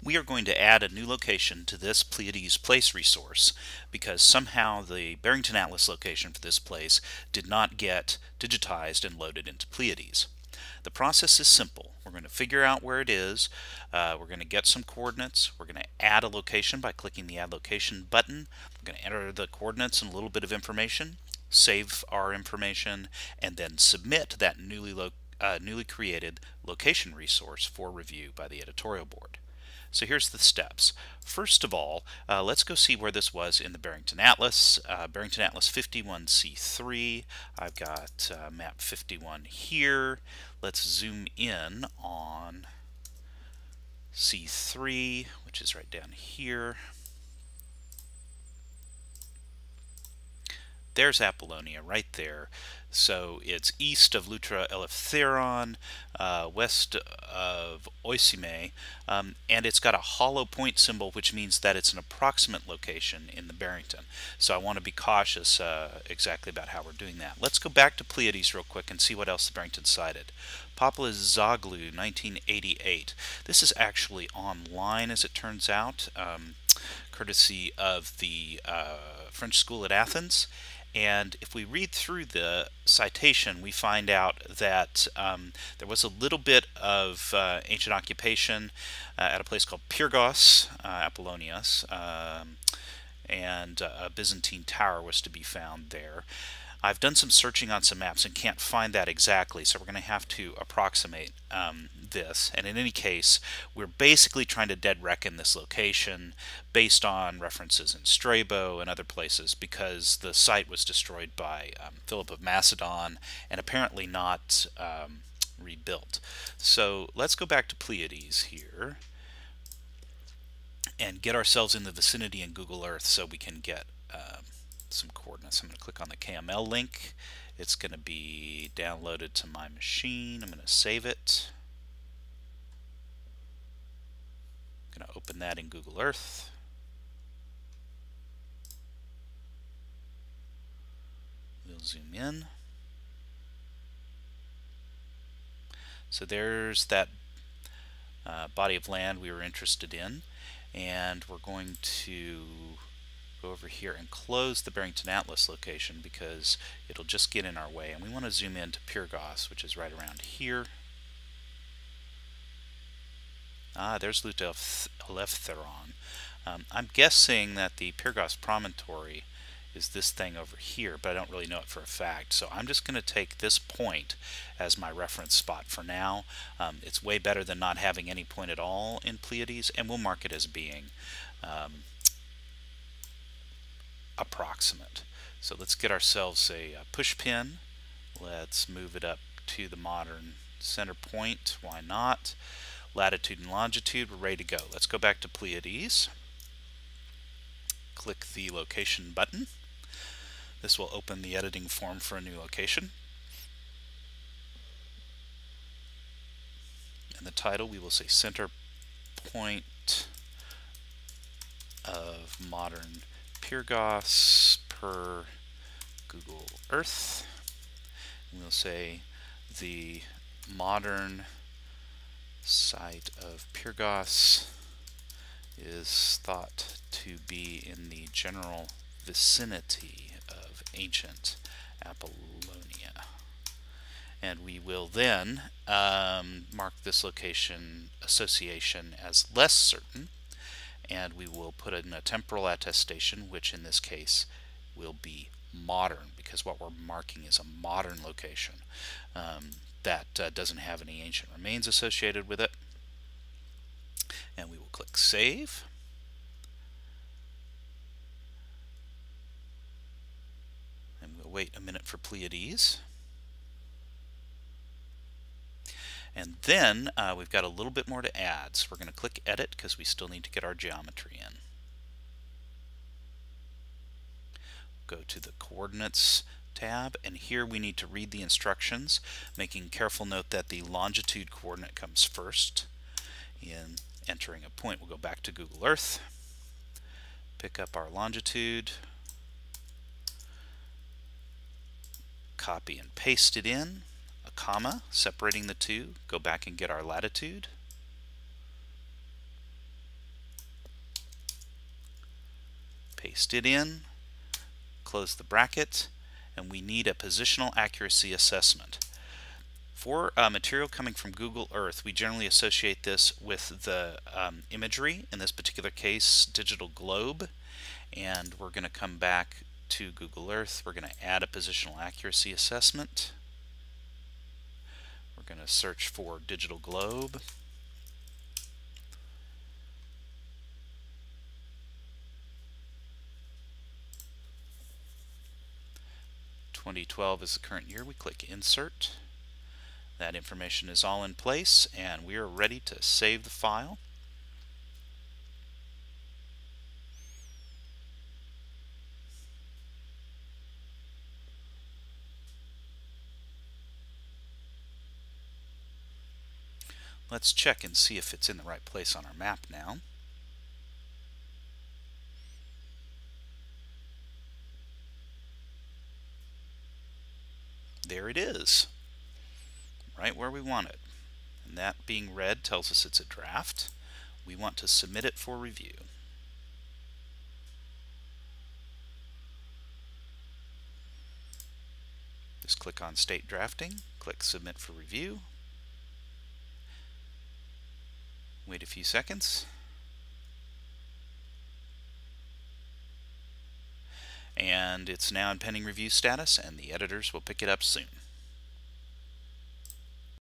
We are going to add a new location to this Pleiades place resource because somehow the Barrington Atlas location for this place did not get digitized and loaded into Pleiades. The process is simple. We're going to figure out where it is. We're going to get some coordinates. We're going to add a location by clicking the Add Location button. We're going to enter the coordinates and a little bit of information, save our information, and then submit that newly created location resource for review by the editorial board. So here's the steps. First of all, let's go see where this was in the Barrington Atlas. Barrington Atlas 51C3. I've got map 51 here. Let's zoom in on C3, which is right down here. There's Apollonia right there. So it's east of Lutra Eleftheron, west of Oisime, and it's got a hollow point symbol, which means that it's an approximate location in the Barrington. So I want to be cautious exactly about how we're doing that. Let's go back to Pleiades real quick and see what else the Barrington cited. Populus Zaglu, 1988. This is actually online, as it turns out, courtesy of the French School at Athens. And if we read through the citation, we find out that there was a little bit of ancient occupation at a place called Pyrgos, Apollonius, and a Byzantine tower was to be found there. I've done some searching on some maps and can't find that exactly, so we're going to have to approximate this. And in any case, we're basically trying to dead reckon this location based on references in Strabo and other places, because the site was destroyed by Philip of Macedon and apparently not rebuilt. So let's go back to Pleiades here and get ourselves in the vicinity in Google Earth so we can get some coordinates. I'm going to click on the KML link. It's going to be downloaded to my machine. I'm going to save it. I'm going to open that in Google Earth. We'll zoom in. So there's that body of land we were interested in, and we're going to go over here and close the Barrington Atlas location because it'll just get in our way, and we want to zoom in to Pyrgos, which is right around here. There's Luta Eleftheron. I'm guessing that the Pyrgos promontory is this thing over here, but I don't really know it for a fact, so I'm just going to take this point as my reference spot for now. It's way better than not having any point at all in Pleiades, and we'll mark it as being approximate. So let's get ourselves a push pin. Let's move it up to the modern center point. Why not? Latitude and longitude, we're ready to go. Let's go back to Pleiades. Click the location button. This will open the editing form for a new location. In the title we will say center point of modern Pyrgos per Google Earth. And we'll say the modern site of Pyrgos is thought to be in the general vicinity of ancient Apollonia. And we will then mark this location association as less certain, and we will put in a temporal attestation, which in this case will be modern, because what we're marking is a modern location that doesn't have any ancient remains associated with it. And we will click Save. And we'll wait a minute for Pleiades. And then we've got a little bit more to add. So we're going to click Edit because we still need to get our geometry in. Go to the Coordinates tab, and here we need to read the instructions, making careful note that the longitude coordinate comes first. In entering a point, we'll go back to Google Earth, pick up our longitude, copy and paste it in, a comma separating the two, go back and get our latitude, paste it in, close the bracket, and we need a positional accuracy assessment. For material coming from Google Earth, we generally associate this with the imagery, in this particular case digital globe, and we're going to come back to Google Earth. We're going to add a positional accuracy assessment. We're going to search for digital globe. "2012 is the current year." We click Insert. That information is all in place, and we are ready to save the file. Let's check and see if it's in the right place on our map now. There it is, right where we want it. And that being red tells us it's a draft. We want to submit it for review. Just click on State Drafting, click Submit for Review. Wait a few seconds. And it's now in pending review status, and the editors will pick it up soon.